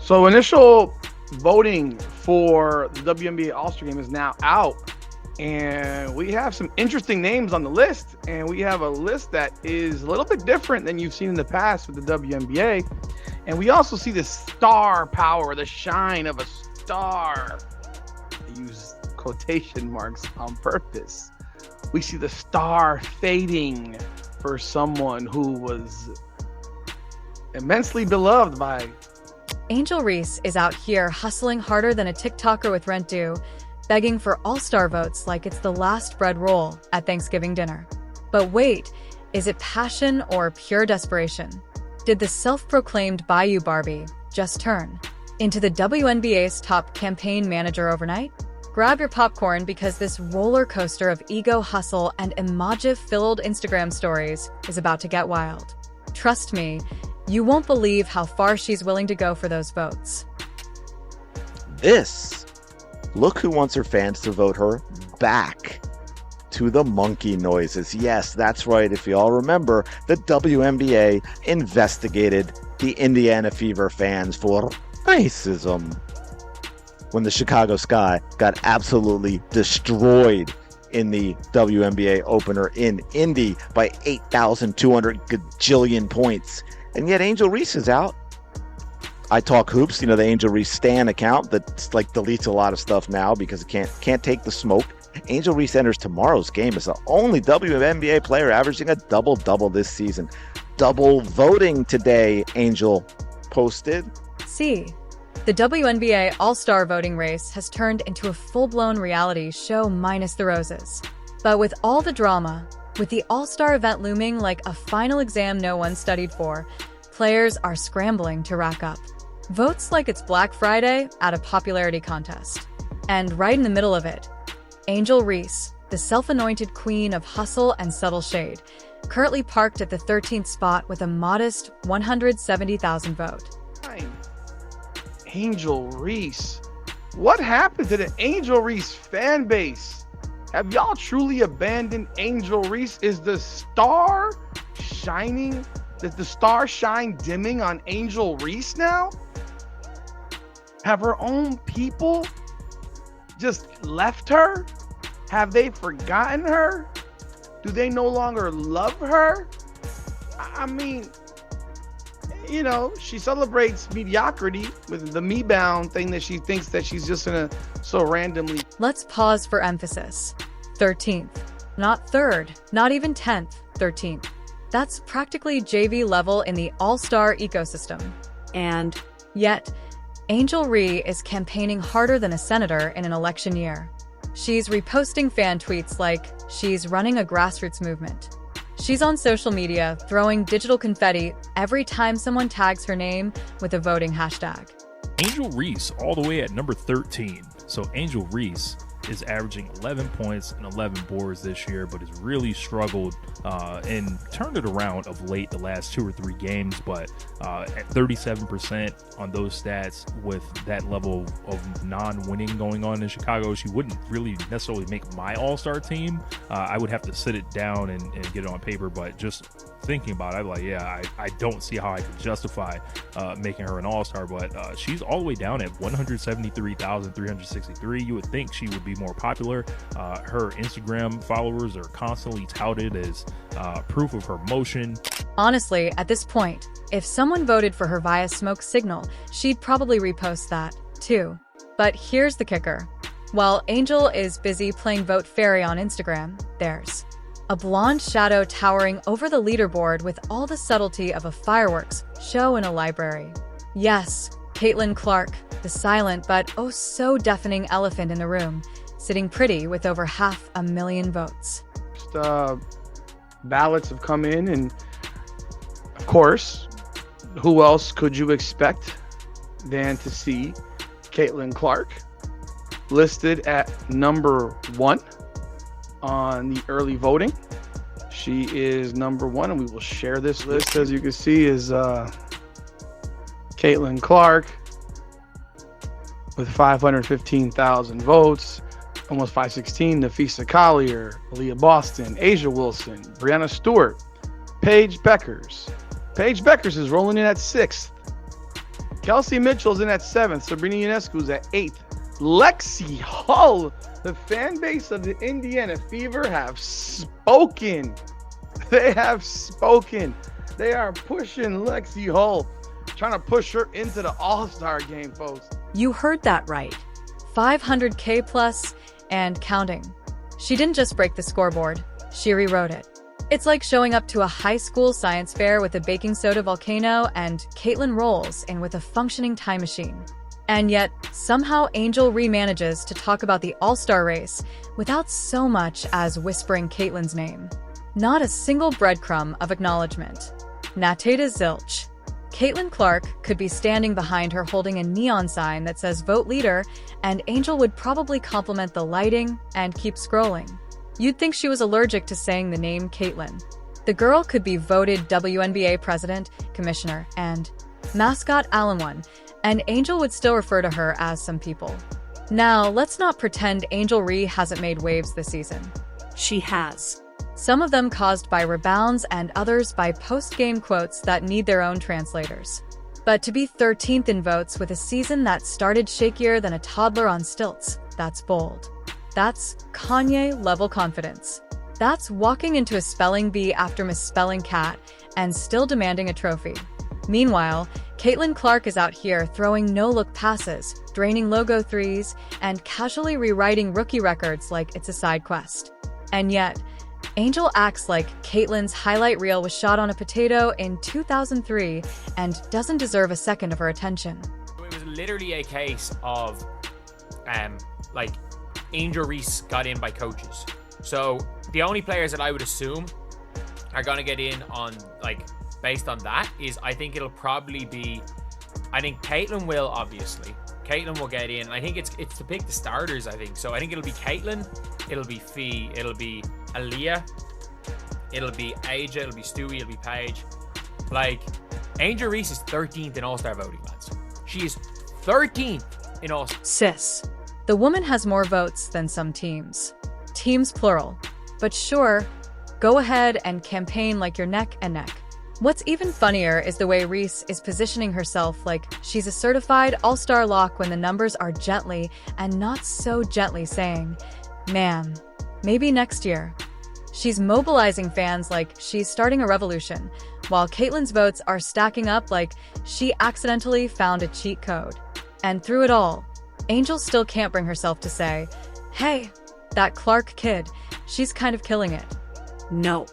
So initial voting for the WNBA All-Star Game is now out, and we have some interesting names on the list, and we have a list that is a little bit different than you've seen in the past with the WNBA. And we also see the star power, the shine of a star. I use quotation marks on purpose. We see the star fading for someone who was immensely beloved by. Angel Reese is out here hustling harder than a TikToker with rent due, begging for all-star votes like it's the last bread roll at Thanksgiving dinner. But wait, is it passion or pure desperation? Did the self-proclaimed Bayou Barbie just turn into the WNBA's top campaign manager overnight? Grab your popcorn because this roller coaster of ego, hustle, and emoji-filled Instagram stories is about to get wild. Trust me, you won't believe how far she's willing to go for those votes. Look who wants her fans to vote her back to the monkey noises. Yes, that's right. If you all remember, the WNBA investigated the Indiana Fever fans for racism when the Chicago Sky got absolutely destroyed in the WNBA opener in Indy by 8,200 gajillion points. And yet Angel Reese is out. I Talk Hoops, the Angel Reese Stan account that's like deletes a lot of stuff now because it can't take the smoke. Angel Reese enters tomorrow's game as the only WNBA player averaging a double-double this season. Double voting today, Angel posted. See, the WNBA All-Star voting race has turned into a full-blown reality show minus the roses. But with all the drama, with the All-Star event looming like a final exam no one studied for, players are scrambling to rack up votes like it's Black Friday at a popularity contest. And right in the middle of it, Angel Reese, the self-anointed queen of hustle and subtle shade, currently parked at the 13th spot with a modest 170,000 vote. Angel Reese. What happened to the Angel Reese fan base? Have y'all truly abandoned Angel Reese? Is the star shining? Does the star shine dimming on Angel Reese now? Have her own people just left her? Have they forgotten her? Do they no longer love her? I mean, she celebrates mediocrity with the me-bound thing that she thinks that she's just gonna so randomly. Let's pause for emphasis. 13th. Not 3rd, not even 10th, 13th. That's practically JV level in the all-star ecosystem. And yet, Angel Reese is campaigning harder than a senator in an election year. She's reposting fan tweets like she's running a grassroots movement. She's on social media throwing digital confetti every time someone tags her name with a voting hashtag. Angel Reese all the way at number 13. So Angel Reese is averaging 11 points and 11 boards this year, but has really struggled and turned it around of late the last 2 or 3 games. But at 37% on those stats with that level of non-winning going on in Chicago, she wouldn't really necessarily make my all-star team. I would have to sit it down and get it on paper, but just thinking about it, I'm like, yeah, I don't see how I could justify making her an all-star, but she's all the way down at 173,363. You would think she would be more popular. Her Instagram followers are constantly touted as proof of her motion. Honestly, at this point, if someone voted for her via smoke signal, she'd probably repost that, too. But here's the kicker. While Angel is busy playing Vote Fairy on Instagram, there's a blonde shadow towering over the leaderboard with all the subtlety of a fireworks show in a library. Yes, Caitlin Clark, the silent but oh so deafening elephant in the room, sitting pretty with over 500,000 votes. Ballots have come in, and of course, who else could you expect than to see Caitlin Clark listed at number 1 on the early voting. She is number 1, and we will share this list. As you can see, is Caitlin Clark with 515,000 votes, almost 516. Nafisa Collier, Aaliyah Boston, Asia Wilson, Brianna Stewart, Paige Beckers. Paige Beckers is rolling in at 6th. Kelsey Mitchell's in at 7th. Sabrina Ionescu's at 8th. Lexi Hull, the fan base of the Indiana Fever have spoken. They have spoken. They are pushing Lexi Hull, trying to push her into the All-Star game, folks. You heard that right. 500K plus and counting. She didn't just break the scoreboard, she rewrote it. It's like showing up to a high school science fair with a baking soda volcano and Caitlin rolls in with a functioning time machine. And yet, somehow Angel Reese manages to talk about the All-Star race without so much as whispering Caitlin's name. Not a single breadcrumb of acknowledgement. Natata zilch. Caitlin Clark could be standing behind her holding a neon sign that says vote leader, and Angel would probably compliment the lighting and keep scrolling. You'd think she was allergic to saying the name Caitlin. The girl could be voted WNBA president, commissioner, and mascot Allen one, and Angel would still refer to her as some people. Now, let's not pretend Angel Reese hasn't made waves this season. She has. Some of them caused by rebounds and others by post-game quotes that need their own translators. But to be 13th in votes with a season that started shakier than a toddler on stilts, that's bold. That's Kanye-level confidence. That's walking into a spelling bee after misspelling cat and still demanding a trophy. Meanwhile, Caitlin Clark is out here throwing no-look passes, draining logo threes, and casually rewriting rookie records like it's a side quest. And yet, Angel acts like Caitlin's highlight reel was shot on a potato in 2003 and doesn't deserve a second of her attention. It was literally a case of, Angel Reese got in by coaches. So the only players that I would assume are going to get in on, based on that is I think it'll probably be, I think Caitlin will, obviously. Caitlin will get in. I think it's to pick the starters, I think. So I think it'll be Caitlin, it'll be Fee, it'll be Aaliyah, it'll be Aja, it'll be Stewie, it'll be Paige. Angel Reese is 13th in All-Star voting, lads. She is 13th in All-Star. Sis. The woman has more votes than some teams. Teams plural. But sure, go ahead and campaign like you're neck and neck. What's even funnier is the way Reese is positioning herself like she's a certified all-star lock when the numbers are gently and not so gently saying, man, maybe next year. She's mobilizing fans like she's starting a revolution, while Caitlin's votes are stacking up like she accidentally found a cheat code. And through it all, Angel still can't bring herself to say, hey, that Clark kid, she's kind of killing it. Nope.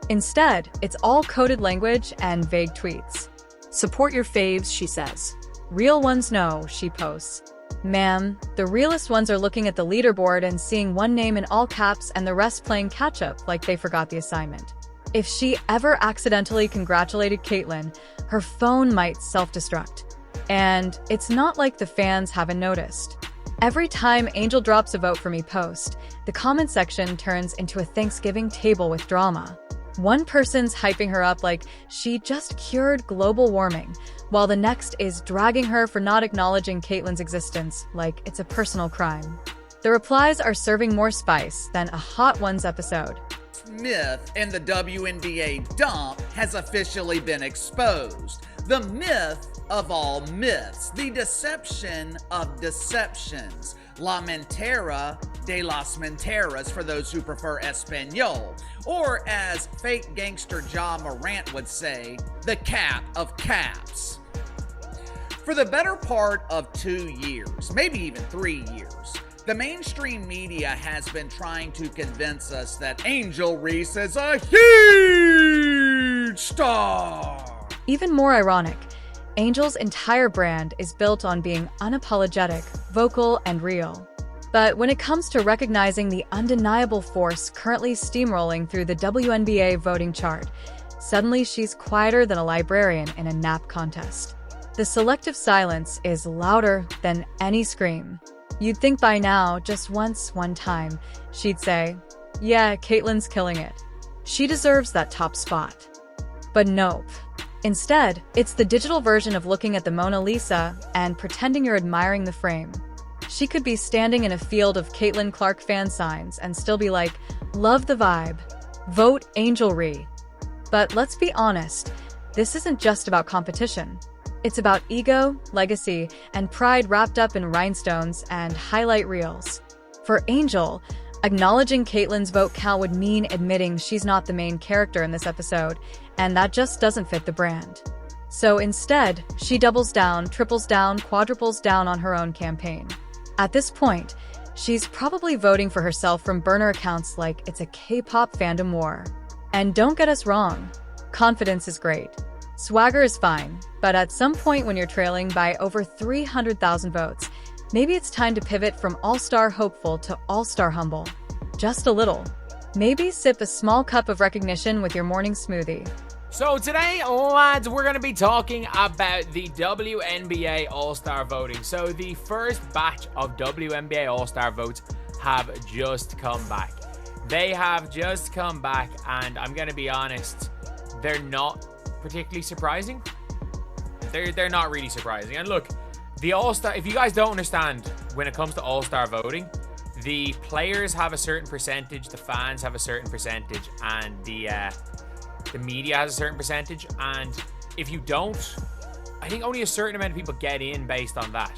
Instead, it's all coded language and vague tweets. Support your faves, she says. Real ones know, she posts. Ma'am, the realest ones are looking at the leaderboard and seeing one name in all caps and the rest playing catch-up like they forgot the assignment. If she ever accidentally congratulated Caitlin, her phone might self-destruct. And it's not like the fans haven't noticed. Every time Angel drops a vote for me post, the comment section turns into a Thanksgiving table with drama. One person's hyping her up like she just cured global warming, while the next is dragging her for not acknowledging Caitlin's existence like it's a personal crime. The replies are serving more spice than a Hot Ones episode. Myth in the WNBA dump has officially been exposed. The myth of all myths, the deception of deceptions. La Mentira de las Mentiras for those who prefer Espanol. Or as fake gangster Ja Morant would say, the cap of caps. For the better part of 2 years, maybe even 3 years, the mainstream media has been trying to convince us that Angel Reese is a huge star. Even more ironic, Angel's entire brand is built on being unapologetic, vocal, and real. But when it comes to recognizing the undeniable force currently steamrolling through the WNBA voting chart, suddenly she's quieter than a librarian in a nap contest. The selective silence is louder than any scream. You'd think by now, just once, one time, she'd say, yeah, Caitlin's killing it. She deserves that top spot. But nope. Instead, it's the digital version of looking at the Mona Lisa and pretending you're admiring the frame. She could be standing in a field of Caitlin Clark fan signs and still be like, love the vibe. Vote Angel Reese. But let's be honest, this isn't just about competition. It's about ego, legacy, and pride wrapped up in rhinestones and highlight reels. For Angel, acknowledging Caitlyn's vote count would mean admitting she's not the main character in this episode, and that just doesn't fit the brand. So instead, she doubles down, triples down, quadruples down on her own campaign. At this point, she's probably voting for herself from burner accounts like it's a K-pop fandom war. And don't get us wrong, confidence is great. Swagger is fine, but at some point when you're trailing by over 300,000 votes, maybe it's time to pivot from all-star hopeful to all-star humble. Just a little. Maybe sip a small cup of recognition with your morning smoothie. So today, lads, we're going to be talking about the WNBA All-Star voting. So the first batch of WNBA All-Star votes have just come back. They have just come back, and I'm going to be honest, they're not particularly surprising. They're not really surprising. And look, the All-Star, if you guys don't understand, when it comes to All-Star voting, the players have a certain percentage, the fans have a certain percentage, and the media has a certain percentage. And if you don't, I think only a certain amount of people get in based on that.